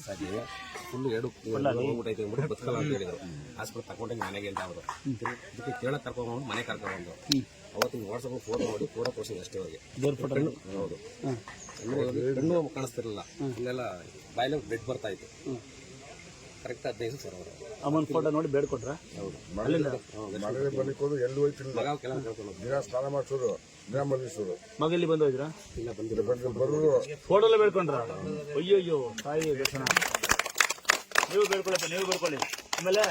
Full ಎರಡು ಹೋಗ್ಬಿಟ್ಟೈತೆ ಅಂದ್ಬಿಟ್ಟು ಬದುಕಲ್ಲ ಅಂತ ಹೇಳಿದ್ರು. ಹಾಸ್ಪಿಟಲ್ ತಗೊಂಡಂಗೆ ಮನೆಗೆ ಅಂತ ಅವರು ಇದಕ್ಕೆ ಕೇಳಕ್ಕೆ ಕರ್ಕೊಂಡ್ಬಂದು ಮನೆ ಕರ್ಕೊಂಡ್ಬಂದು ಅವತ್ತಿನ ವಾಟ್ಸಪ್ ಫೋಟೋ ನೋಡಿ ಫೋಟೋ ತೋರಿಸಿದ್ರು ಅಷ್ಟೇ ಅವ್ರಿಗೆ. ಹೌದು, ಕಣ್ಣು ಕಾಣಿಸ್ತಿರಲಿಲ್ಲ, ಇಲ್ಲೆಲ್ಲ ಬಾಯಲ್ಲಿ ಬ್ಲಡ್ ಬರ್ತಾ ಇತ್ತು. ಕರೆಕ್ಟ್ 15 ಸರ್ ಅವರು ಅಮ್ಮನ ಫೋಟೋ ನೋಡಿ ಬೇಡ್ಕೊಟ್ರ. ಹೌದು, ಮನೆಗೆ ಬಲಿಕೋದು ಎಲ್ಲಿ ಹೋಯ್ತಿಲ್ಲ. ಮಗ ಕೆಲಸ ಕರ್ಕೊಂಡು ದಿನ ಸ್ನಾನ ಮಾಡಿಸೋದು, ದಿನ ಮಲಗಿಸೋದು. ಮಗ ಇಲ್ಲಿ ಬಂದು ಹೋಯ್ರಾ? ಇಲ್ಲ, ಬಂದಿಲ್ಲ. ಬರೋದು ಫೋಟೋ ಎಲ್ಲ ಬೇಡ್ಕೊಂಡ್ರ? ಅಯ್ಯೋ ತಾಯಿ ದರ್ಶನ. ನೀವು ಬೇಡ್ಕೊಳ್ಳಿ, ನೀವು ಬೇಡ್ಕೊಳ್ಳಿ. ಆಮೇಲೆ